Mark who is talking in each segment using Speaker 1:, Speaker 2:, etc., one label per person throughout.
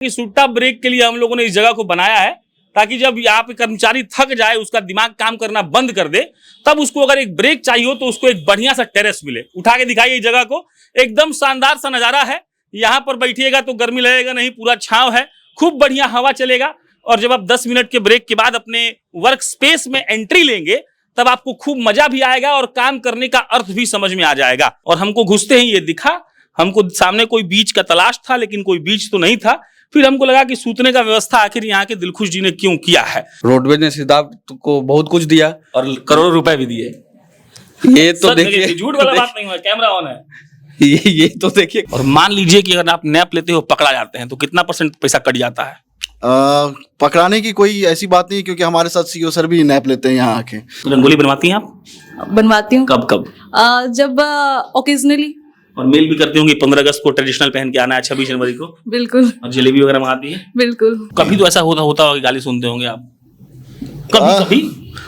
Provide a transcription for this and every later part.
Speaker 1: सुट्टा break के लिए हम लोगों ने इस जगह को बनाया है ताकि जब यहाँ पे कर्मचारी थक जाए, उसका दिमाग काम करना बंद कर दे, तब उसको अगर एक ब्रेक चाहिए हो तो उसको एक बढ़िया सा टेरेस मिले। उठा के दिखाइए इस जगह को, एकदम शानदार सा नजारा है। यहाँ पर बैठिएगा तो गर्मी लगेगा नहीं, पूरा छांव है, खूब बढ़िया हवा चलेगा। और जब आप 10 मिनट के ब्रेक के बाद अपने वर्क स्पेस में एंट्री लेंगे तब आपको खूब मजा भी आएगा और काम करने का अर्थ भी समझ में आ जाएगा। और हमको घुसते ही ये दिखा, हमको सामने कोई बीच का तलाश था लेकिन कोई बीच तो नहीं था। फिर हमको लगा कि सूतने का व्यवस्था आखिर यहाँ के दिलखुश जी ने क्यों किया है।
Speaker 2: रोडवेज ने सिद्धार्थ को बहुत कुछ दिया
Speaker 1: और करोड़ों रुपए भी दिए।
Speaker 2: ये तो देखिए,
Speaker 1: झूठ वाला बात नहीं हुआ, कैमरा ऑन है।
Speaker 2: ये तो देखिए।
Speaker 1: और मान लीजिए कि अगर आप नैप लेते हो, पकड़ा जाते हैं, तो कितना % पैसा कट जाता है?
Speaker 3: पकड़ाने की कोई ऐसी बात नहीं, क्योंकि हमारे साथ सीओ सर भी नैप लेते हैं यहाँ आके।
Speaker 1: रंगोली बनवाती हैं आप?
Speaker 4: बनवाती हूँ।
Speaker 1: कब कब?
Speaker 4: जब ओकेजनली।
Speaker 1: और मेल भी करती होंगी 15 अगस्त को ट्रेडिशनल पहन के आना है, 26 जनवरी को।
Speaker 4: बिल्कुल।
Speaker 1: और जलेबी वगैरह मंगाती है?
Speaker 4: बिल्कुल।
Speaker 1: कभी तो ऐसा होता होगा कि गाली सुनते होंगे आप? कभी कभी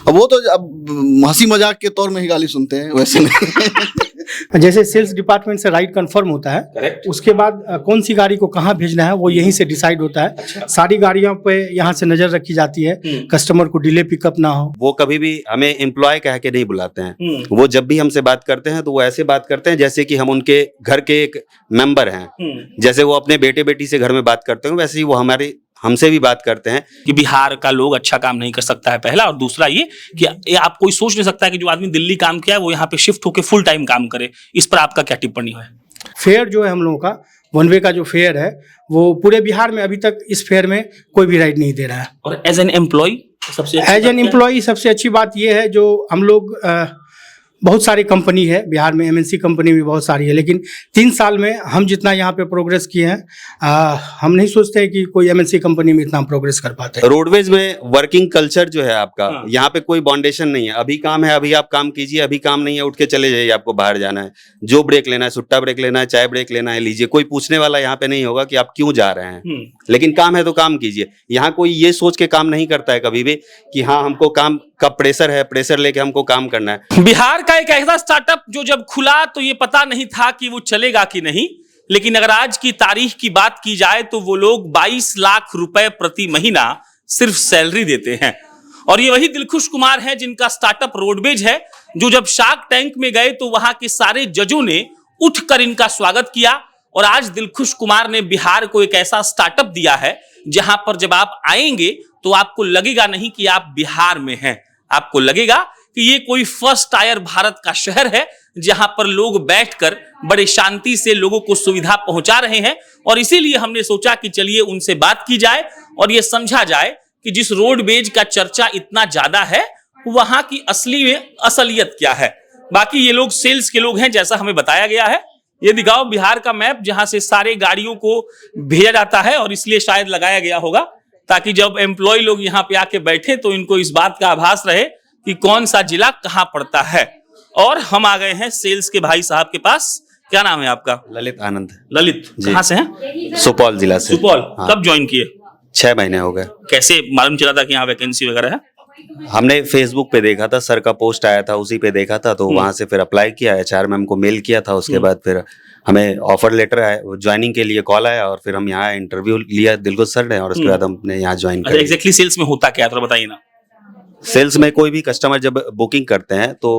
Speaker 3: वो तो अब हंसी मजाक के तौर में ही गाली सुनते हैं, वैसे नहीं।
Speaker 5: जैसे सेल्स डिपार्टमेंट से राइड कंफर्म होता है,
Speaker 1: करेक्ट,
Speaker 5: उसके बाद कौन सी गाड़ी को कहाँ भेजना है वो यहीं से डिसाइड होता है।
Speaker 1: अच्छा।
Speaker 5: सारी गाड़ियों पे यहाँ से नजर रखी जाती है, कस्टमर को डिले पिकअप ना हो।
Speaker 6: वो कभी भी हमें एम्प्लॉय कह के नहीं बुलाते हैं। वो जब भी हमसे बात करते हैं तो वो ऐसे बात करते हैं जैसे कि हम उनके घर के एक मेंबर हैं। जैसे वो अपने बेटे बेटी से घर में बात करते हैं, वैसे ही वो हमसे भी बात करते हैं।
Speaker 1: कि बिहार का लोग अच्छा काम नहीं कर सकता है, पहला। और दूसरा ये कि ये आप कोई सोच नहीं सकता है कि जो आदमी दिल्ली काम किया है वो यहाँ पे शिफ्ट होकर फुल टाइम काम करे। इस पर आपका क्या टिप्पणी है?
Speaker 5: फेयर जो है हम लोगों का, वन वे का जो फेयर है, वो पूरे बिहार में अभी तक इस फेयर में कोई भी राइड नहीं दे रहा है।
Speaker 1: और as an employee
Speaker 5: as an employee सबसे अच्छी बात यह है, जो हम लोग बहुत सारी कंपनी है बिहार में, एमएनसी कंपनी भी बहुत सारी है, लेकिन 3 साल में हम जितना यहाँ पे प्रोग्रेस किए हैं, हम नहीं सोचते हैं कि कोई एमएनसी कंपनी में इतना प्रोग्रेस कर पाते हैं।
Speaker 6: रोडवेज में वर्किंग कल्चर जो है आपका, यहाँ पे कोई बाउंडेशन नहीं है। अभी काम है, अभी आप काम कीजिए, अभी काम नहीं है, उठ के चले जाइए, आपको बाहर जाना है। जो ब्रेक लेना है, सुट्टा ब्रेक लेना है, चाय ब्रेक लेना है, लीजिए। कोई पूछने वाला यहाँ पे नहीं होगा कि आप क्यों जा रहे हैं। लेकिन काम है तो काम कीजिए। यहाँ कोई ये सोच के काम नहीं करता है कभी भी कि हाँ हमको काम का प्रेशर है, प्रेशर लेके हमको काम करना है।
Speaker 1: बिहार का एक ऐसा स्टार्टअप जो जब खुला तो ये पता नहीं था कि वो चलेगा कि नहीं, लेकिन अगर आज की तारीख की बात की जाए तो वो लोग 22 लाख रुपए प्रति महीना सिर्फ सैलरी देते हैं। और ये वही दिलखुश कुमार हैं जिनका स्टार्टअप रोडवेज है, जो जब शार्क टैंक में गए तो वहां के सारे जजों ने उठकर इनका स्वागत किया। और आज दिलखुश कुमार ने बिहार को एक ऐसा स्टार्टअप दिया है जहां पर जब आप आएंगे तो आपको लगेगा नहीं कि आप बिहार में हैं, आपको लगेगा कि ये कोई फर्स्ट टायर भारत का शहर है जहां पर लोग बैठकर बड़े शांति से लोगों को सुविधा पहुंचा रहे हैं। और इसीलिए हमने सोचा कि चलिए उनसे बात की जाए और ये समझा जाए कि जिस रोडवेज का चर्चा इतना ज्यादा है वहां की असली में असलियत क्या है। बाकी ये लोग सेल्स के लोग हैं जैसा हमें बताया गया है। ये दिखाओ बिहार का मैप जहां से सारे गाड़ियों को भेजा जाता है, और इसलिए शायद लगाया गया होगा ताकि जब एम्प्लॉय लोग यहाँ पे आके बैठे तो इनको इस बात का आभास रहे कि कौन सा जिला कहाँ पड़ता है। और हम आ गए हैं सेल्स के भाई साहब के पास। क्या नाम है आपका?
Speaker 6: ललित आनंद।
Speaker 1: ललित, कहाँ से हैं?
Speaker 6: सुपौल जिला से।
Speaker 1: सुपौल।
Speaker 6: हाँ।
Speaker 1: कब ज्वाइन किए?
Speaker 6: 6 महीने हो गए।
Speaker 1: कैसे मालूम चला था कि यहाँ वैकेंसी वगैरह है?
Speaker 6: हमने फेसबुक पे देखा था, सर का पोस्ट आया था, उसी पे देखा था, तो वहां से फिर अप्लाई किया। HR मैम को मेल किया था, उसके बाद फिर हमें ऑफर लेटर आया, ज्वाइनिंग के लिए कॉल आया, और फिर हम यहाँ इंटरव्यू लिया दिलखुश सर ने, और उसके बाद हमने यहाँ ज्वाइन किया।
Speaker 1: एग्जैक्टली सेल्स में होता क्या है थोड़ा बताइए ना।
Speaker 6: सेल्स में कोई भी कस्टमर जब बुकिंग करते हैं तो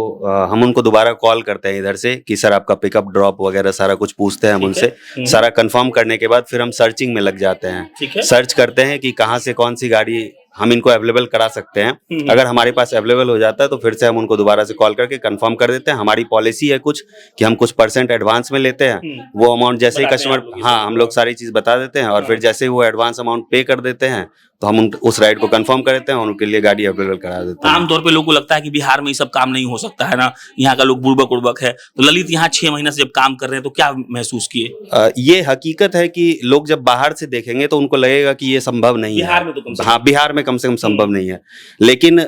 Speaker 6: हम उनको दोबारा कॉल करते हैं इधर से कि सर आपका पिकअप ड्रॉप वगैरह सारा कुछ पूछते हैं हम उनसे। सारा कंफर्म करने के बाद फिर हम सर्चिंग में लग जाते हैं। सर्च करते हैं कि कहाँ से कौन सी गाड़ी हम इनको अवेलेबल करा सकते हैं। अगर हमारे पास अवेलेबल हो जाता है तो फिर से हम उनको दोबारा से कॉल करके कंफर्म कर देते हैं। हमारी पॉलिसी है कुछ कि हम कुछ % एडवांस में लेते हैं। वो अमाउंट जैसे ही कस्टमर, हाँ, हम लोग सारी चीज बता देते हैं, और फिर जैसे ही वो एडवांस अमाउंट पे कर देते हैं तो हम उस राइड को कंफर्म कर देते हैं और उनके लिए गाड़ी अवेलेबल करा देते हैं।
Speaker 1: आमतौर पे लोगों को लगता है कि बिहार में ये सब काम नहीं हो सकता है ना, यहाँ का लोग बुड़बक उड़बक है। तो ललित यहाँ 6 महीने से जब काम कर रहे हैं तो क्या महसूस किए?
Speaker 6: ये हकीकत है कि लोग जब बाहर से देखेंगे तो उनको लगेगा कि ये संभव नहीं है।
Speaker 1: बिहार में तो कम से कम,
Speaker 6: हाँ, बिहार में कम से कम संभव नहीं है। लेकिन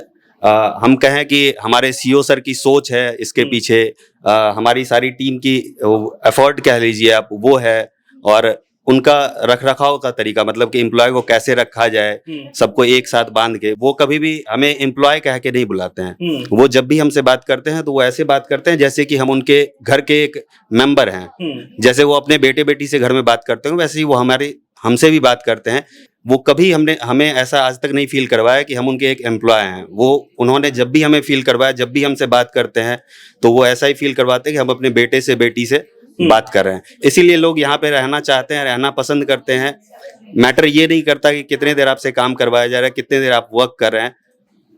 Speaker 6: हम कहें कि हमारे सीओ सर की सोच है इसके पीछे, हमारी सारी टीम की एफर्ट कह लीजिए आप, वो है, और उनका रखरखाव का तरीका, मतलब कि एम्प्लॉय को कैसे रखा जाए सबको एक साथ बांध के। वो कभी भी हमें एम्प्लॉय कह के नहीं बुलाते हैं। वो जब भी हमसे बात करते हैं तो वो ऐसे बात करते हैं जैसे कि हम उनके घर के एक मेंबर हैं। जैसे वो अपने बेटे बेटी से घर में बात करते हैं, वैसे ही वो हमसे भी बात करते हैं, वो कभी हमें ऐसा आज तक नहीं फील करवाया कि हम उनके एक एम्प्लॉय हैं। वो उन्होंने जब भी हमें फील करवाया, जब भी हमसे बात करते हैं तो वो ऐसा ही फील करवाते हैं कि हम अपने बेटे से बेटी से बात कर रहे हैं। इसीलिए लोग यहाँ पे रहना चाहते हैं, रहना पसंद करते हैं। मैटर ये नहीं करता कि कितने देर आपसे काम करवाया जा रहा है, कितने देर आप वर्क कर रहे हैं,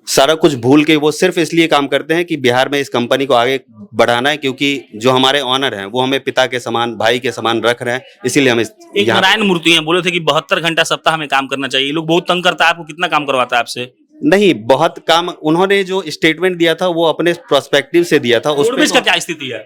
Speaker 6: सारा कुछ भूल के वो सिर्फ इसलिए काम करते हैं कि बिहार में इस कंपनी को आगे बढ़ाना है, क्योंकि जो हमारे ऑनर हैं वो हमें पिता के समान, भाई के समान रख रहे हैं। इसीलिए हम
Speaker 1: एक नारायण मूर्ति हैं, बोले थे कि 72 घंटा सप्ताह में काम करना चाहिए। ये लोग बहुत तंग करता है आपको, कितना काम करवाता है आपसे?
Speaker 6: नहीं, बहुत काम। उन्होंने जो स्टेटमेंट दिया था वो अपने प्रोस्पेक्टिव से दिया था।
Speaker 1: रोडवेज का क्या स्थिति है?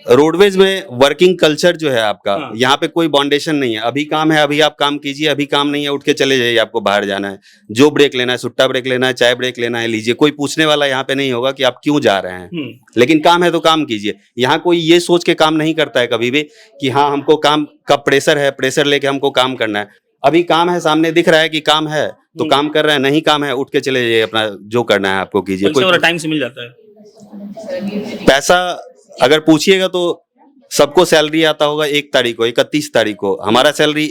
Speaker 6: रोडवेज में वर्किंग कल्चर जो है आपका, यहाँ पे कोई बाउंडेशन नहीं है। अभी काम है, अभी आप काम कीजिए, अभी काम नहीं है, उठ के चले जाइए, आपको बाहर जाना है। जो ब्रेक लेना है, सुट्टा ब्रेक लेना है, चाय ब्रेक लेना है, लीजिए। कोई पूछने वाला यहाँ पे नहीं होगा कि आप क्यों जा रहे हैं, लेकिन काम है तो काम कीजिए। यहाँ कोई ये सोच के काम नहीं करता है कभी भी कि हाँ हमको काम का प्रेशर है, प्रेशर लेके हमको काम करना है। अभी काम है, सामने दिख रहा है कि काम है तो काम कर रहे हैं, नहीं काम है उठ के चले जाइए, अपना जो करना है आपको कीजिए। कोई
Speaker 1: टाइम से मिल जाता है
Speaker 6: पैसा अगर पूछिएगा तो सबको सैलरी आता होगा 1 तारीख को, 31 तारीख को। हमारा सैलरी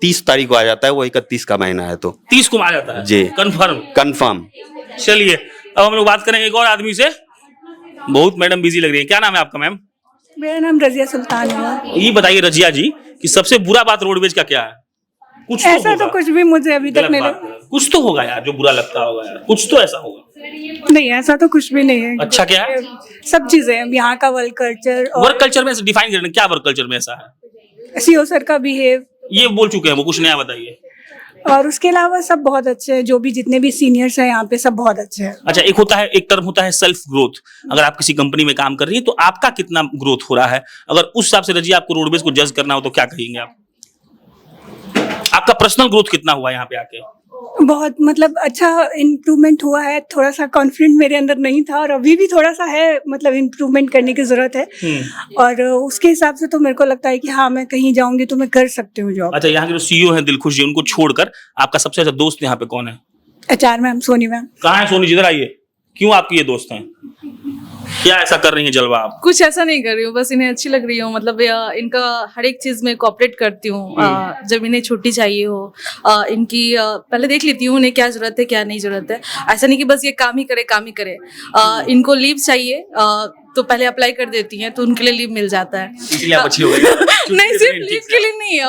Speaker 6: 30 तारीख को आ जाता है, वो 31 का महीना है तो
Speaker 1: 30 को आ जाता है
Speaker 6: जी,
Speaker 1: कंफर्म। चलिए अब हम लोग बात करेंगे एक और आदमी से। बहुत मैडम बिजी लग रही है, क्या नाम है आपका मैम?
Speaker 7: मेरा नाम रजिया सुल्तान है।
Speaker 1: ये बताइए रजिया जी कि सबसे बुरा बात रोडवेज का क्या है? कुछ
Speaker 7: ऐसा
Speaker 1: होगा।
Speaker 7: तो कुछ भी मुझे अभी तक नहीं लगा।
Speaker 1: कुछ तो होगा यार जो बुरा लगता होगा यार, कुछ तो ऐसा होगा।
Speaker 7: नहीं, ऐसा तो कुछ भी नहीं है।
Speaker 1: अच्छा, क्या है?
Speaker 7: सब चीजें हैं, यहाँ का वर्क कल्चर और
Speaker 1: वर्क कल्चर में डिफाइन करना, क्या वर्क कल्चर में ऐसा है?
Speaker 7: सीओ सर का बिहेव,
Speaker 1: ये बोल चुके हैं वो, कुछ नया बताइए।
Speaker 7: और उसके अलावा सब बहुत अच्छे हैं। जो भी जितने भी सीनियर्स हैं यहाँ पे सब बहुत अच्छे हैं।
Speaker 1: अच्छा, एक टर्म होता है सेल्फ ग्रोथ। अगर आप किसी कंपनी में काम कर रही है तो आपका कितना ग्रोथ हो रहा है, अगर उस हिसाब से रजिया आपको रोडवेज को जज करना हो तो क्या कहेंगे आप? आपका पर्सनल ग्रोथ कितना हुआ यहाँ पे आके?
Speaker 7: बहुत मतलब अच्छा इम्प्रूवमेंट हुआ है। थोड़ा सा कॉन्फिडेंट मेरे अंदर नहीं था और अभी भी थोड़ा सा है, मतलब इम्प्रूवमेंट करने की जरूरत है। और उसके हिसाब से तो मेरे को लगता है कि हाँ, मैं कहीं जाऊंगी तो मैं कर सकती हूँ जॉब।
Speaker 1: अच्छा, यहाँ के जो सीईओ हैं दिलखुश जी, उनको छोड़कर आपका सबसे अच्छा दोस्त यहाँ पे कौन है?
Speaker 7: HR ma'am, Soni ma'am.
Speaker 1: कहाँ है सोनी? जिधर आइए। क्यों आपकी ये दोस्त हैं? क्या ऐसा कर रही हैं जलवा आप?
Speaker 4: कुछ ऐसा नहीं कर रही हूँ, बस इन्हें अच्छी लग रही हूँ। मतलब इनका हर एक चीज में कोऑपरेट करती हूँ। जब इन्हें छुट्टी चाहिए हो, इनकी पहले देख लेती हूँ उन्हें क्या जरूरत है क्या नहीं जरूरत है। ऐसा नहीं कि बस ये काम ही करे। इनको लीव चाहिए तो पहले अप्लाई कर देती हैं तो उनके लिए लीव मिल जाता है।
Speaker 1: इसलिए आप अच्छी हो गई।
Speaker 4: नहीं, सिर्फ लीव के लिए नहीं,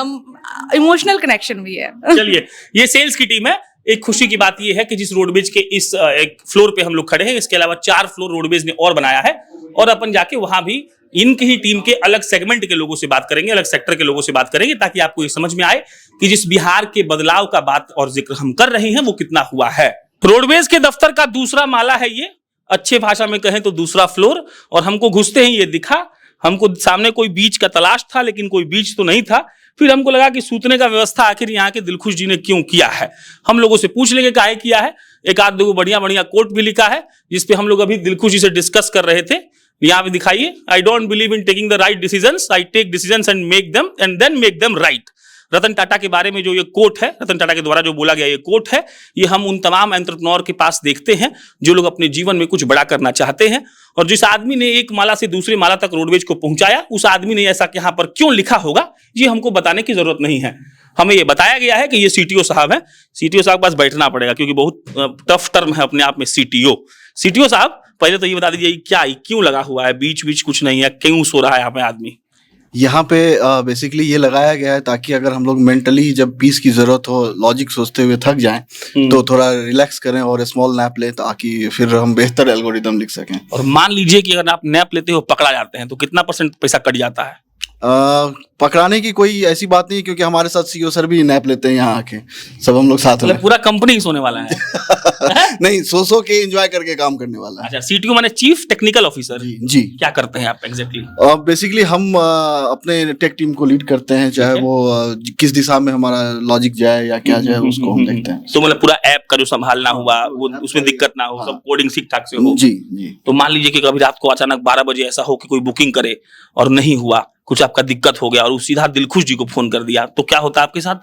Speaker 4: इमोशनल कनेक्शन भी है।
Speaker 1: चलिए, ये सेल्स की टीम है। एक खुशी की बात यह है कि जिस रोडवेज के इस एक फ्लोर पे हम लोग खड़े हैं, इसके अलावा 4 फ्लोर रोडवेज ने और बनाया है, और अपन जाके वहां भी इनकी ही टीम के अलग सेगमेंट के लोगों से बात करेंगे, अलग सेक्टर के लोगों से बात करेंगे, ताकि आपको ये समझ में आए कि जिस बिहार के बदलाव का बात और जिक्र हम कर रहे हैं वो कितना हुआ है। रोडवेज के दफ्तर का दूसरा माला है ये, अच्छे भाषा में कहें तो दूसरा फ्लोर। और हमको घुसते ही ये दिखा, हमको सामने कोई बीच का तलाश था लेकिन कोई बीच तो नहीं था। फिर हमको लगा कि सूतने का व्यवस्था आखिर यहाँ के दिलखुश जी ने क्यों किया है। हम लोगों से पूछ लेंगे काहे किया है। एक आध दो बढ़िया बढ़िया कोट भी लिखा है जिसपे हम लोग अभी दिलखुश जी से डिस्कस कर रहे थे। यहाँ पे दिखाइए, I don't believe in taking the right decisions, I take decisions and then make them right. Ratan Tata के बारे में जो ये कोट है, रतन टाटा के द्वारा जो बोला गया ये कोट है, ये हम उन तमाम एंटरप्रेन्योर के पास देखते हैं जो लोग अपने जीवन में कुछ बड़ा करना चाहते हैं। और जिस आदमी ने एक माला से दूसरी माला तक रोडवेज को पहुंचाया, उस आदमी ने ऐसा यहाँ पर क्यों लिखा होगा ये हमको बताने की जरूरत नहीं है। हमें ये बताया गया है कि ये सीटीओ साहब हैं। सीटीओ साहब के पास बैठना पड़ेगा क्योंकि बहुत टफ टर्म है अपने आप में सीटीओ साहब। पहले तो ये बता दीजिए क्या क्यों लगा हुआ है, बीच कुछ नहीं है, क्यों सो रहा है यहाँ पे आदमी?
Speaker 3: यहाँ पे बेसिकली ये लगाया गया है ताकि अगर हम लोग मेंटली जब पीस की जरूरत हो, लॉजिक सोचते हुए थक जाएं तो थोड़ा रिलैक्स करें और स्मॉल नैप लें ताकि फिर हम बेहतर एल्गोरिदम लिख सकें।
Speaker 1: और मान लीजिए कि अगर आप नैप लेते हो, पकड़ा जाते हैं, तो कितना % पैसा कट जाता है?
Speaker 3: पकड़ाने की कोई ऐसी बात नहीं क्योंकि हमारे साथ सीईओ सर भी नैप लेते हैं यहाँ आके, सब हम लोग साथ में।
Speaker 1: पूरा कंपनी ही सोने वाला है।
Speaker 3: नहीं, सो के एंजॉय करके काम करने वाला है।
Speaker 1: अच्छा, सीटीओ माने चीफ टेक्निकल ऑफिसर।
Speaker 3: जी।
Speaker 1: क्या करते हैं आप एग्जैक्टली?
Speaker 3: बेसिकली हम अपने टेक टीम को लीड करते हैं, चाहे वो किस दिशा में हमारा लॉजिक जाए या क्या जाए उसको हम देखते हैं।
Speaker 1: तो मतलब पूरा ऐप का जो संभालना हुआ वो उसमें दिक्कत ना हो, सब कोडिंग ठीक ठाक से हो।
Speaker 3: जी।
Speaker 1: तो मान लीजिए कि कभी रात को अचानक 12 बजे ऐसा हो कि कोई बुकिंग करे और नहीं हुआ, कुछ आपका दिक्कत हो गया और सीधा दिलखुश जी को फोन कर दिया, तो क्या होता है आपके साथ?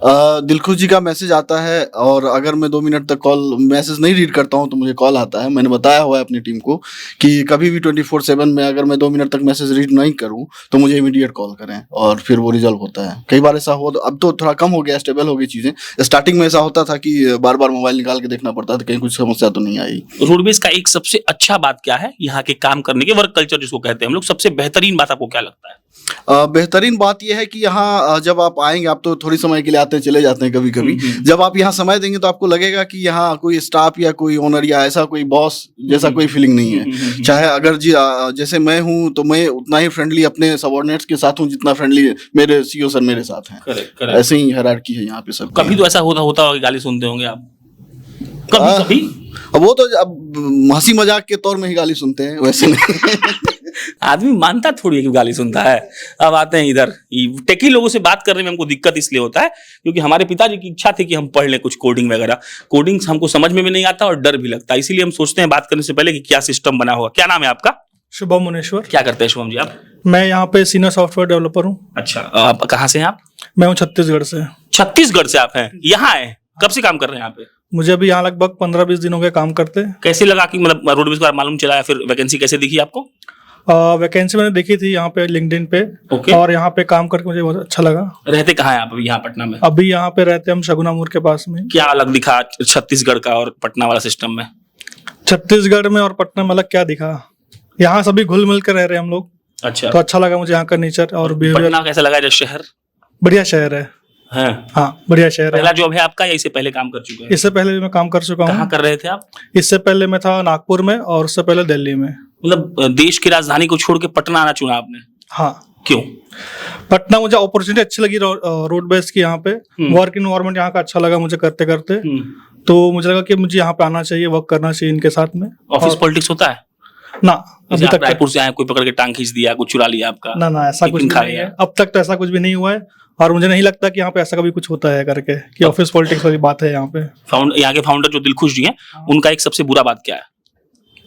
Speaker 3: दिलखुश जी का मैसेज आता है और अगर मैं 2 मिनट तक कॉल मैसेज नहीं रीड करता हूं तो मुझे कॉल आता है। मैंने बताया हुआ है अपनी टीम को कि कभी भी 24/7 में अगर मैं 2 मिनट तक मैसेज रीड नहीं करूं तो मुझे इमीडिएट कॉल करें और फिर वो रिजॉल्व होता है। कई बार ऐसा हो, अब तो थोड़ा कम हो गया, स्टेबल हो गई चीज़ें। स्टार्टिंग में ऐसा होता था कि बार बार मोबाइल निकाल के देखना पड़ता था, कहीं कुछ समस्या तो नहीं आई।
Speaker 1: रोडवेज का एक सबसे अच्छा बात क्या है यहाँ के काम करने के, वर्क कल्चर जिसको कहते हैं हम लोग, सबसे बेहतरीन बात आपको क्या लगता है?
Speaker 3: बेहतरीन बात यह है कि यहाँ जब आप आएंगे, आप तो थोड़ी समय के लिए आते हैं चले जाते हैं कभी कभी, जब आप यहाँ समय देंगे तो आपको लगेगा कि यहाँ कोई स्टाफ या कोई ओनर या ऐसा कोई बॉस जैसा कोई फीलिंग नहीं है। चाहे अगर जी जैसे मैं हूँ तो मैं उतना ही फ्रेंडली अपने सबऑर्डिनेट्स के साथ हूँ जितना फ्रेंडली मेरे सीईओ सर मेरे साथ हैं। ऐसे ही हायरार्की है यहाँ पे सब।
Speaker 1: कभी तो ऐसा होता होगा कि गाली सुनते होंगे आप? कभी कभी
Speaker 3: अब वो तो अब हंसी मजाक के तौर में ही गाली सुनते हैं, वैसे नहीं।
Speaker 1: आदमी मानता थोड़ी है कि गाली सुनता है। अब आते हैं इधर, टेकी लोगों से बात करने में हमको दिक्कत इसलिए होता है क्योंकि हमारे पिताजी की इच्छा थी कि हम पढ़ लें कुछ कोडिंग वगैरह। कोडिंग हमको समझ में भी नहीं आता और डर भी लगता है, इसीलिए हम सोचते हैं बात करने से पहले कि क्या सिस्टम बना होगा। क्या नाम है आपका?
Speaker 8: शुभम मुनेश्वर।
Speaker 1: क्या करते हैं शुभम जी आप?
Speaker 8: मैं यहाँ पे सीनियर सॉफ्टवेयर डेवलपर हूँ।
Speaker 1: अच्छा, आप कहाँ से हैं आप?
Speaker 8: मैं हूँ छत्तीसगढ़ से।
Speaker 1: छत्तीसगढ़ से आप हैं, यहाँ आए कब से काम कर रहे हैं यहाँ पे?
Speaker 8: मुझे अभी यहाँ लगभग 15-20 दिन हो गए काम करते।
Speaker 1: कैसे लगा कि मतलब रोडवेज का मालूम चला या फिर वैकेंसी कैसे दिखी आपको?
Speaker 8: वैकेंसी मैंने देखी थी यहाँ पे लिंक्डइन पे।
Speaker 1: ओके।
Speaker 8: और यहाँ पे काम करके मुझे बहुत अच्छा लगा।
Speaker 1: रहते कहाँ हैं आप अभी यहाँ पटना में?
Speaker 8: अभी यहाँ पे रहते हम शगुना मोड़ के पास में।
Speaker 1: क्या अलग दिखा छत्तीसगढ़ का और पटना वाला सिस्टम में?
Speaker 8: छत्तीसगढ़ में और पटना में अलग क्या दिखा, यहाँ सभी घुल मिल कर रह रहे हैं हम लोग।
Speaker 1: अच्छा,
Speaker 8: तो अच्छा लगा मुझे यहाँ का नेचर और बिहेवियर।
Speaker 1: पटना कैसा लगा? जो शहर
Speaker 8: बढ़िया शहर है। हाँ बढ़िया शहर
Speaker 1: पहला
Speaker 8: है।
Speaker 1: जॉब है आपका या इससे पहले काम कर चुके हैं?
Speaker 8: इससे पहले भी मैं काम कर चुका
Speaker 1: कहाँ
Speaker 8: हूँ।
Speaker 1: कर रहे थे आप?
Speaker 8: इससे पहले मैं था नागपुर में और उससे पहले दिल्ली में।
Speaker 1: मतलब देश की राजधानी को छोड़ के पटना आना चुना आपने?
Speaker 8: हाँ।
Speaker 1: क्यों?
Speaker 8: पटना मुझे अपॉर्चुनिटी अच्छी लगी रोडवेज की। यहाँ पे वर्क इन्वायरमेंट यहाँ का अच्छा लगा मुझे करते करते। तो मुझे लगा कि मुझे यहाँ पे आना चाहिए, वर्क करना चाहिए इनके साथ में।
Speaker 1: ऑफिस पॉलिटिक्स होता है
Speaker 8: ना?
Speaker 1: जैसे
Speaker 8: अभी
Speaker 1: आप
Speaker 8: तक
Speaker 1: रायपुर से आए, कोई पकड़ के टांग खींच दिया, कुछ चुरा लिया आपका?
Speaker 8: ना ऐसा कुछ
Speaker 1: टिफिन
Speaker 8: भी
Speaker 1: खा
Speaker 8: नहीं
Speaker 1: लिया?
Speaker 8: है। अब तक तो ऐसा कुछ भी नहीं हुआ है और मुझे नहीं लगता कि यहाँ पे ऐसा कभी कुछ होता है करके कि ऑफिस पॉलिटिक्स वाली बात है यहाँ पे।
Speaker 1: यहाँ के फाउंडर जो दिलखुश जी हैं, उनका एक सबसे बुरा बात क्या है?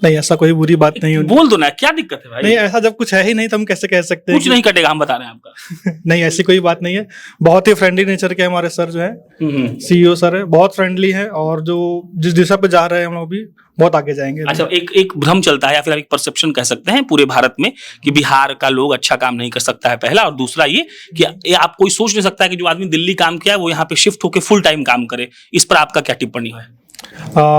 Speaker 8: नहीं ऐसा कोई बुरी बात नहीं है।
Speaker 1: बोल दो ना, क्या दिक्कत है भाई?
Speaker 8: नहीं ऐसा जब कुछ है ही नहीं तो हम कैसे कह सकते हैं
Speaker 1: कुछ नहीं कटेगा, हम बता रहे हैं आपका।
Speaker 8: नहीं ऐसी कोई बात नहीं है। बहुत ही फ्रेंडली नेचर के हमारे सर जो है, सीईओ सर है, बहुत फ्रेंडली है और जो जिस दिशा पे जा रहे हैं हम लोग भी बहुत आगे जाएंगे।
Speaker 1: अच्छा, एक भ्रम चलता है या फिर आप एक परसेप्शन कह सकते हैं पूरे भारत में कि बिहार का लोग अच्छा काम नहीं कर सकता है, पहला। और दूसरा ये कि आप कोई सोच नहीं सकता है कि जो आदमी दिल्ली काम किया है वो यहाँ पे शिफ्ट होकर फुल टाइम काम करे। इस पर आपका क्या टिप्पणी है?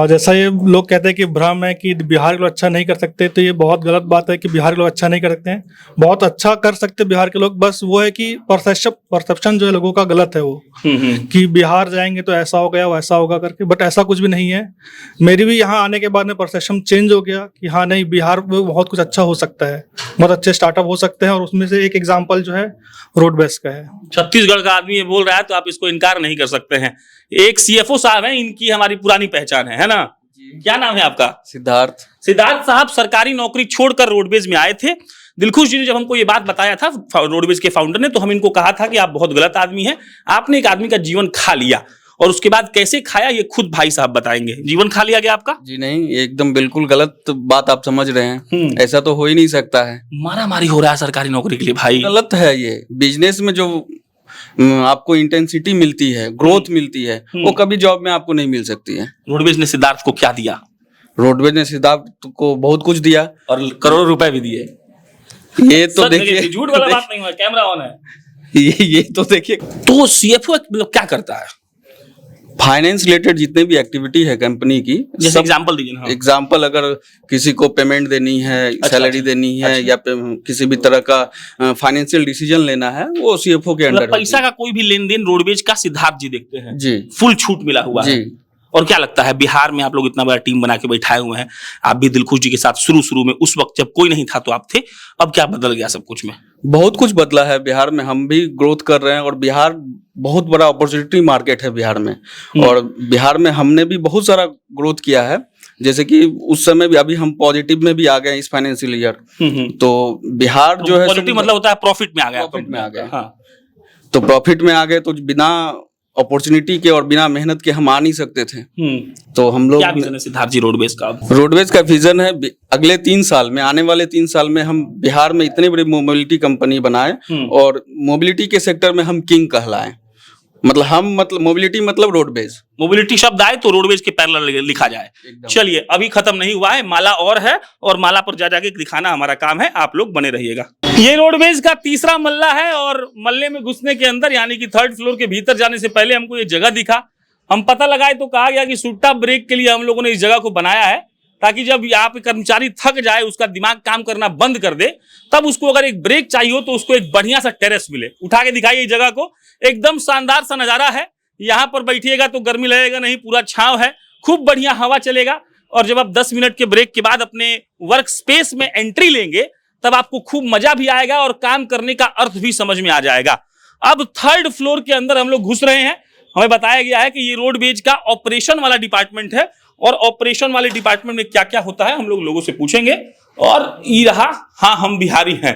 Speaker 8: जैसा ये लोग कहते हैं कि भ्रम है कि बिहार के लोग अच्छा नहीं कर सकते, तो ये बहुत गलत बात है कि बिहार के लोग अच्छा नहीं कर सकते हैं। बहुत अच्छा कर सकते बिहार के लोग, बस वो है कि परसेप्शन जो है लोगों का गलत है वो कि बिहार जाएंगे तो ऐसा हो गया वैसा होगा करके। बट ऐसा कुछ भी नहीं है। मेरी भी यहाँ आने के बाद में परसेप्शन चेंज हो गया कि हाँ नहीं, बिहार में बहुत कुछ अच्छा हो सकता है, बहुत अच्छे स्टार्टअप हो सकते हैं और उसमें से एक एग्जाम्पल जो है रोडवेज का है।
Speaker 1: छत्तीसगढ़ का आदमी ये बोल रहा है तो आप इसको इनकार नहीं कर सकते हैं। एक सीएफओ साहब हैं, इनकी हमारी पुरानी पहचान है ना? क्या नाम है आपका?
Speaker 2: सिद्धार्थ।
Speaker 1: सिद्धार्थ साहब सरकारी नौकरी छोड़कर रोडवेज में आए थे। दिलखुश जी ने जब हमको ये बात बताया था, रोडवेज के फाउंडर ने, तो हम इनको कहा था कि आप बहुत गलत आदमी हैं, आपने एक आदमी का जीवन खा लिया। और उसके बाद कैसे खाया ये खुद भाई साहब बताएंगे। जीवन खा लिया गया आपका?
Speaker 2: जी नहीं, एकदम बिल्कुल गलत बात आप समझ रहे हैं। ऐसा तो हो ही नहीं सकता है।
Speaker 1: मारा मारी हो रहा है सरकारी नौकरी के लिए भाई।
Speaker 2: गलत है ये। बिजनेस में जो आपको इंटेंसिटी मिलती है, ग्रोथ मिलती है, वो कभी जॉब में आपको नहीं मिल सकती है।
Speaker 1: रोडवेज ने सिद्धार्थ को क्या दिया?
Speaker 2: रोडवेज ने सिद्धार्थ को बहुत कुछ दिया
Speaker 1: और करोड़ों रुपए भी दिए।
Speaker 2: ये तो देखिए,
Speaker 1: झूठ वाला बात नहीं हुआ, कैमरा ऑन है।
Speaker 2: ये तो देखिए।
Speaker 1: तो सीएफओ मतलब क्या करता है?
Speaker 2: फाइनेंस रिलेटेड जितने भी एक्टिविटी है कंपनी की,
Speaker 1: जैसे एग्जांपल दीजिए ना।
Speaker 2: एग्जांपल, अगर किसी को पेमेंट देनी है, सैलरी देनी है, या किसी भी तरह का फाइनेंशियल डिसीजन लेना है, वो सीएफओ के अंडर।
Speaker 1: पैसा का कोई भी लेन देन रोडवेज का सिद्धार्थ जी देखते हैं
Speaker 2: जी।
Speaker 1: फुल छूट मिला हुआ है। और क्या लगता है, बिहार में आप लोग इतना बड़ा टीम बना के बैठाए हुए हैं, आप भी दिलखुश जी के साथ शुरू में, उस वक्त जब कोई नहीं था तो आप थे, अब क्या बदल गया सब कुछ में?
Speaker 2: बहुत कुछ बदला है बिहार में। हम भी ग्रोथ कर रहे हैं और बिहार बहुत बड़ा अपॉर्चुनिटी मार्केट है बिहार में। और बिहार में हमने भी बहुत सारा ग्रोथ किया है। जैसे कि उस समय भी, अभी हम पॉजिटिव में भी आ गए इस फाइनेंशियल ईयर। तो बिहार जो है
Speaker 1: पॉजिटिव मतलब होता है प्रॉफिट में आ गया।
Speaker 2: प्रॉफिट में आ गए।
Speaker 1: हाँ।
Speaker 2: तो प्रॉफिट में आ गए तो बिना अपॉर्चुनिटी के और बिना मेहनत के हम आ नहीं सकते थे। तो हम लोग,
Speaker 1: क्या विजन है सिद्धार्थ जी रोडवेज का?
Speaker 2: रोडवेज का विजन है अगले 3 साल में, आने वाले 3 साल में हम बिहार में इतनी बड़ी मोबिलिटी कंपनी बनाए और मोबिलिटी के सेक्टर में हम किंग कहलाएं। मतलब हम मतलब मोबिलिटी मतलब रोड बेस।
Speaker 1: मोबिलिटी शब्द आए तो रोडवेज के पैरेलल लिखा जाए। चलिए, अभी खत्म नहीं हुआ है, माला और है, और माला पर जा जाके दिखाना हमारा काम है। आप लोग बने रहिएगा। ये रोडवेज का तीसरा मल्ला है, और मल्ले में घुसने के अंदर यानी कि थर्ड फ्लोर के भीतर जाने से पहले हमको ये जगह दिखा। हम पता लगाए तो कहा गया कि सुट्टा ब्रेक के लिए हम लोगों ने इस जगह को बनाया है, ताकि जब यहाँ पे कर्मचारी थक जाए, उसका दिमाग काम करना बंद कर दे, तब उसको अगर एक ब्रेक चाहिए हो तो उसको एक बढ़िया सा टेरेस मिले। उठा के दिखाइए इस जगह को, एकदम शानदार सा नजारा है। यहाँ पर बैठिएगा तो गर्मी लगेगा नहीं, पूरा छांव है, खूब बढ़िया हवा चलेगा। और जब आप 10 मिनट के ब्रेक के बाद अपने वर्क स्पेस में एंट्री लेंगे, तब आपको खूब मजा भी आएगा और काम करने का अर्थ भी समझ में आ जाएगा। अब थर्ड फ्लोर के अंदर हम लोग घुस रहे हैं। हमें बताया गया है कि ये रोडवेज का ऑपरेशन वाला डिपार्टमेंट है, और ऑपरेशन वाले डिपार्टमेंट में क्या क्या होता है हम लोगों से पूछेंगे। और ये रहा, हाँ हम बिहारी हैं,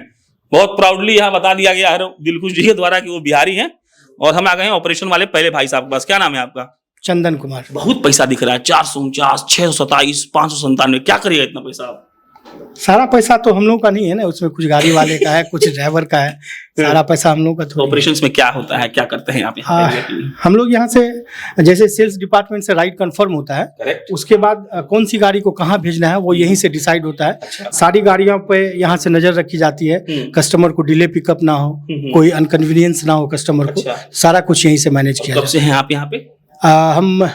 Speaker 1: बहुत प्राउडली यहाँ बता दिया गया है दिलखुश जी के द्वारा कि वो बिहारी हैं। और हम आ गए हैं ऑपरेशन वाले पहले भाई साहब के पास। क्या नाम है आपका?
Speaker 5: चंदन कुमार।
Speaker 1: बहुत पैसा दिख रहा है, 449, 627, 597। क्या करिएगा इतना पैसा आप?
Speaker 5: सारा पैसा तो हम लोग का नहीं है ना, उसमें कुछ गाड़ी वाले का है, कुछ ड्राइवर का है, सारा पैसा हम लोग का थोड़ी है।
Speaker 1: ऑपरेशंस में क्या होता है, क्या करते हैं आप यहाँ पे?
Speaker 5: हम लोग यहाँ से जैसे सेल्स डिपार्टमेंट से राइड कंफर्म होता है,
Speaker 1: करेक्ट।
Speaker 5: उसके बाद कौन सी गाड़ी को कहाँ भेजना है वो यहीं से डिसाइड होता है। सारी गाड़ियों पे यहाँ से नजर रखी जाती है, कस्टमर को डिले पिकअप ना हो, कोई अनकन्वीनियंस ना हो कस्टमर को, सारा कुछ यहीं से मैनेज किया
Speaker 1: कब से हैं आप यहाँ पे?
Speaker 5: हम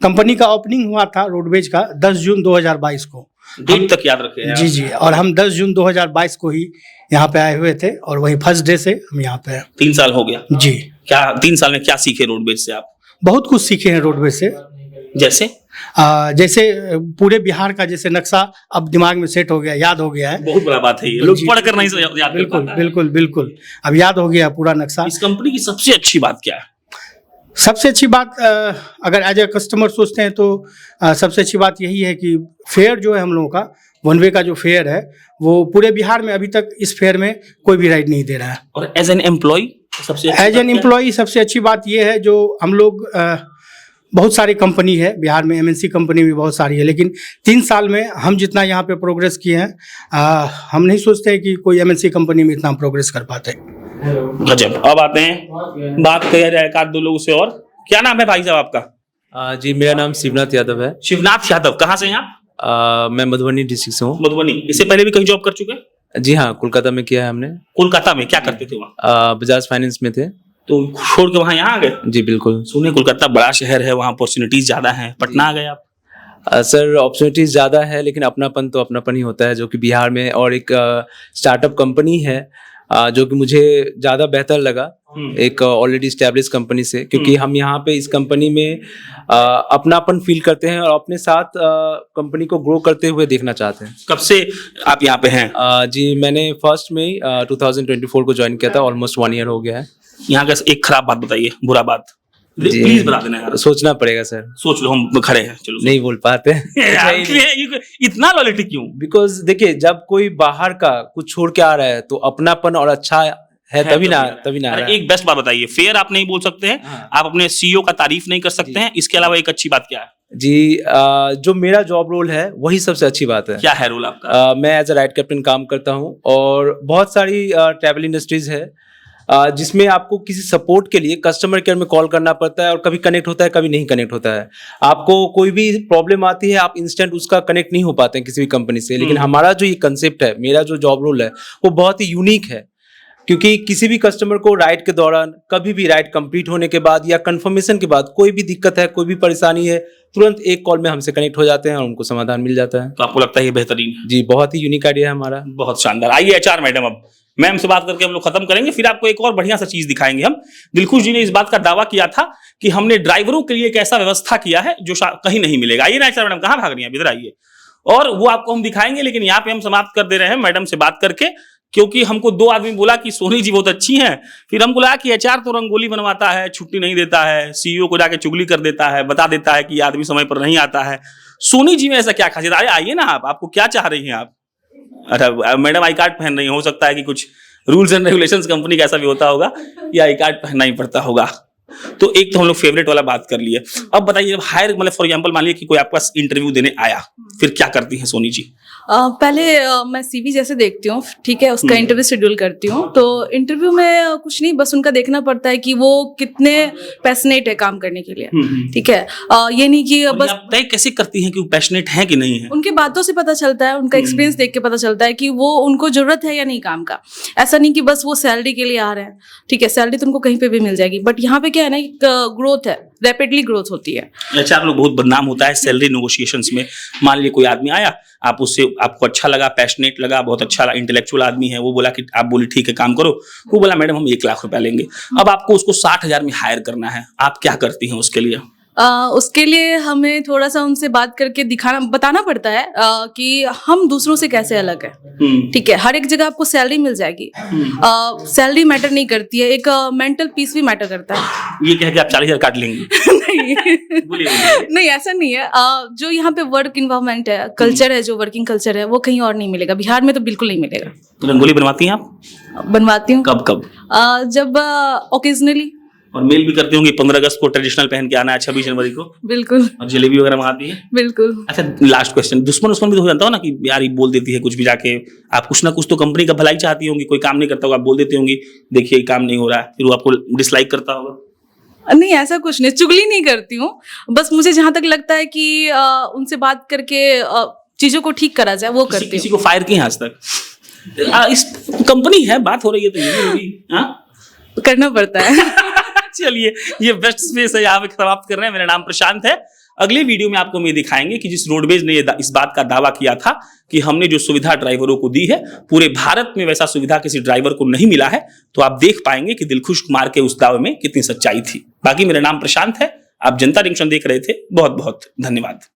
Speaker 5: कंपनी का ओपनिंग हुआ था रोडवेज का 10 जून 2022 को।
Speaker 1: डेट तक याद रखे हैं?
Speaker 5: जी जी, और हम 10 जून 2022 को ही यहाँ पे आए हुए थे, और वही फर्स्ट डे से हम यहाँ पे हैं।
Speaker 1: 3 साल हो गया
Speaker 5: जी।
Speaker 1: क्या 3 साल में क्या सीखे रोडवेज से आप?
Speaker 5: बहुत कुछ सीखे हैं रोडवेज से।
Speaker 1: जैसे
Speaker 5: जैसे पूरे बिहार का जैसे नक्शा अब दिमाग में सेट हो गया, याद हो गया है।
Speaker 1: बहुत बड़ा बात है ये, लोग पढ़कर नहीं याद कर
Speaker 5: बिल्कुल
Speaker 1: पाता है।
Speaker 5: बिल्कुल बिल्कुल, अब याद हो गया पूरा नक्शा।
Speaker 1: इस कंपनी की सबसे अच्छी बात क्या है?
Speaker 5: सबसे अच्छी बात अगर एज ए कस्टमर सोचते हैं तो सबसे अच्छी बात यही है कि फेयर जो है हम लोगों का, वन वे का जो फेयर है, वो पूरे बिहार में अभी तक इस फेयर में कोई भी राइड नहीं दे रहा है।
Speaker 1: और एज एन एम्प्लॉय सबसे
Speaker 5: एज एन एम्प्लॉय सबसे अच्छी बात यह है, जो हम लोग बहुत सारी कंपनी है बिहार में, एमएनसी कंपनी भी बहुत सारी है, लेकिन 3 साल में हम जितना यहाँ पे प्रोग्रेस किए हैं, हम नहीं सोचते हैं कि कोई एमएनसी कंपनी में इतना प्रोग्रेस कर पाते।
Speaker 1: गजब। अब आते हैं, बात कर रहे हैं 1-2 लोगों से और। क्या नाम है भाई साहब आपका?
Speaker 9: जी, मेरा नाम शिवनाथ यादव है।
Speaker 1: शिवनाथ यादव, कहाँ से हैं आप?
Speaker 9: मैं मधुबनी डिस्ट्रिक्ट से हूँ।
Speaker 1: मधुबनी। इससे पहले भी कहीं जॉब कर चुके हैं?
Speaker 9: जी हाँ, कोलकाता में किया है हमने।
Speaker 1: कोलकाता में क्या करते थे वहाँ?
Speaker 9: बजाज फाइनेंस में थे।
Speaker 1: तो छोड़ के वहाँ यहाँ आ गए?
Speaker 9: जी बिल्कुल।
Speaker 1: सुने कोलकाता बड़ा शहर है, वहाँ अपॉर्चुनिटीज ज्यादा हैं, पटना आ गए आप?
Speaker 9: सर, अपॉर्चुनिटीज ज़्यादा है, लेकिन अपनापन तो अपनापन ही होता है, जो कि बिहार में, और एक स्टार्टअप कंपनी है जो कि मुझे ज़्यादा बेहतर लगा एक ऑलरेडी स्टैब्लिश कंपनी से, क्योंकि हम यहाँ पे इस कंपनी में अपनापन फील करते हैं और अपने साथ कंपनी को ग्रो करते हुए देखना चाहते हैं।
Speaker 1: कब से आप यहाँ पे हैं?
Speaker 9: जी, मैंने फर्स्ट में 2024 को ज्वाइन किया था, ऑलमोस्ट 1 ईयर हो गया है।
Speaker 1: यहाँ का एक खराब बात बताइए, बुरा बात प्लीज बता देना यार।
Speaker 9: सोचना पड़ेगा सर।
Speaker 1: सोच लो, हम खड़े हैं, चलो।
Speaker 9: नहीं बोल पाते
Speaker 1: इतना लॉयल्टी क्यों?
Speaker 9: बिकॉज देखिए, जब कोई बाहर का कुछ छोड़ के आ रहा है तो अपनापन और अच्छा है तभी ना आ रहा है।
Speaker 1: एक बेस्ट बात बताइए, फेयर आप नहीं बोल सकते हैं, आप अपने सीईओ का तारीफ नहीं कर सकते हैं, इसके अलावा एक अच्छी बात क्या है?
Speaker 9: जी, जो मेरा जॉब रोल है वही सबसे अच्छी बात है।
Speaker 1: क्या है रोल आपका?
Speaker 9: मैं एज अ राइड कैप्टन काम करता हूँ, और बहुत सारी ट्रैवल इंडस्ट्रीज है जिसमें आपको किसी सपोर्ट के लिए कस्टमर केयर में कॉल करना पड़ता है, और कभी कनेक्ट होता है, कभी नहीं कनेक्ट होता है। आपको कोई भी प्रॉब्लम आती है, आप इंस्टेंट उसका कनेक्ट नहीं हो पाते हैं किसी भी कंपनी से। लेकिन हमारा जो ये कंसेप्ट है, मेरा जो जॉब रोल है, वो बहुत ही यूनिक है, क्योंकि किसी भी कस्टमर को राइड के दौरान, कभी भी राइड कंप्लीट होने के बाद या कंफर्मेशन के बाद कोई भी दिक्कत है, कोई भी परेशानी है, तुरंत एक कॉल में हमसे कनेक्ट हो जाते हैं और उनको समाधान मिल जाता है।
Speaker 1: तो आपको लगता है ये बेहतरीन है?
Speaker 9: जी, बहुत ही यूनिक आइडिया है हमारा।
Speaker 1: बहुत शानदार। आइए एचआर मैडम, अब मैम से बात करके हम लोग खत्म करेंगे, फिर आपको एक और बढ़िया सा चीज दिखाएंगे हम। दिलखुश जी ने इस बात का दावा किया था कि हमने ड्राइवरों के लिए एक ऐसा व्यवस्था किया है जो कहीं नहीं मिलेगा। आइए ना एचआर मैडम, कहाँ भाग रही हैं, इधर आइए, और वो आपको हम दिखाएंगे। लेकिन यहाँ पे हम समाप्त कर दे रहे हैं मैडम से बात करके, क्योंकि हमको 2 आदमी बोला कि सोनी जी बहुत अच्छी हैं, फिर हमको लगा कि एचआर तो रंगोली बनवाता है, छुट्टी नहीं देता है, सीईओ को जाके चुगली कर देता है, बता देता है कि आदमी समय पर नहीं आता है। सोनी जी में ऐसा क्या खासियत? अरे आइए ना, आपको क्या चाह रही हैं आप? अच्छा मैडम आई कार्ड पहन रही है, हो सकता है कि कुछ रूल्स एंड रेगुलेशंस कंपनी का ऐसा भी होता होगा, या आई कार्ड पहनना ही पड़ता होगा। तो एक तो हम लोग फेवरेट वाला बात कर लिए। अब बताइए, हायर मतलब फॉर एग्जांपल मान लीजिए कि कोई आपके पास इंटरव्यू देने आया, फिर क्या करती हैं सोनी जी?
Speaker 4: पहले मैं सीवी जैसे देखती हूँ, ठीक है, उसका इंटरव्यू शेड्यूल करती हूँ। तो इंटरव्यू में कुछ नहीं, बस उनका देखना पड़ता है कि वो कितने पैशनेट है काम करने के लिए, ठीक है। ये नहीं कि
Speaker 1: और ये
Speaker 4: बस
Speaker 1: आप तय कैसे करती हैं कि वो पैशनेट है कि नहीं है?
Speaker 4: उनके बातों से पता चलता है, उनका एक्सपीरियंस देख के पता चलता है कि वो उनको जरूरत है या नहीं काम का। ऐसा नहीं कि बस वो सैलरी के लिए आ रहे हैं, ठीक है, सैलरी तो उनको कहीं पे भी मिल जाएगी, बट यहाँ पे क्या है ना, ग्रोथ है, रैपिडली ग्रोथ होती है।
Speaker 1: अच्छा, आप लोग बहुत बदनाम होता है सैलरी नेगोशिएशंस में। मान लीजिए कोई आदमी आया, आप उससे, आपको अच्छा लगा, पैशनेट लगा, बहुत अच्छा इंटेलेक्चुअल आदमी है, वो बोला कि आप बोले ठीक है काम करो, वो बोला मैडम हम 1 लाख रुपया लेंगे। अब आपको उसको 60,000 में हायर करना है, आप क्या करती हैं उसके लिए?
Speaker 4: उसके लिए हमें थोड़ा सा उनसे बात करके बताना पड़ता है कि हम दूसरों से कैसे अलग है, ठीक है। हर एक जगह आपको सैलरी मिल जाएगी, सैलरी मैटर नहीं करती है, एक मेंटल पीस भी मैटर करता है।
Speaker 1: ये कह के आप 40,000 काट लेंगे?
Speaker 4: नहीं
Speaker 1: बोलिए।
Speaker 4: नहीं, ऐसा नहीं है। जो यहाँ पे वर्क इन्वायरमेंट है, कल्चर है, जो वर्किंग कल्चर है, वो कहीं और नहीं मिलेगा, बिहार में तो बिल्कुल नहीं मिलेगा।
Speaker 1: रंगोली बनवाती हैं आप?
Speaker 4: बनवाती हूँ।
Speaker 1: कब कब?
Speaker 4: जब ओकेजनली।
Speaker 1: और मेल भी करती होंगी, 15 अगस्त को ट्रेडिशनल पहन के आना है, 26 जनवरी को?
Speaker 4: बिल्कुल।
Speaker 1: और जलेबी वगैरह मंगाती है?
Speaker 4: बिल्कुल।
Speaker 1: अच्छा, लास्ट क्वेश्चन, दुश्मन भी तो हो जाता हो ना कि यार ये बोल देती है कुछ भी, जाके आप कुछ ना कुछ तो कंपनी का भलाई चाहती होंगी, कोई काम नहीं करता होगा, आप बोल देती होंगी देखिए ये काम नहीं हो रहा है, फिर वो आपको डिसलाइक करता होगा?
Speaker 4: नहीं, ऐसा कुछ नहीं, चुगली नहीं करती हूँ, बस मुझे जहां तक लगता है कि उनसे बात करके चीजों को ठीक करा जाए, वो करती हूँ।
Speaker 1: किसी को फायर किए आज तक? इस कंपनी है, बात हो रही है तो ये होगी, हाँ?
Speaker 4: करना पड़ता है।
Speaker 1: चलिए, ये बेस्ट स्पेस है, यहाँ पे समाप्त कर रहे हैं। मेरा नाम प्रशांत है। अगले वीडियो में आपको मैं दिखाएंगे कि जिस रोडवेज ने इस बात का दावा किया था कि हमने जो सुविधा ड्राइवरों को दी है, पूरे भारत में वैसा सुविधा किसी ड्राइवर को नहीं मिला है, तो आप देख पाएंगे कि दिलखुश कुमार के उस दावे में कितनी सच्चाई थी। बाकी मेरा नाम प्रशांत है, आप जनता जंक्शन देख रहे थे। बहुत बहुत धन्यवाद।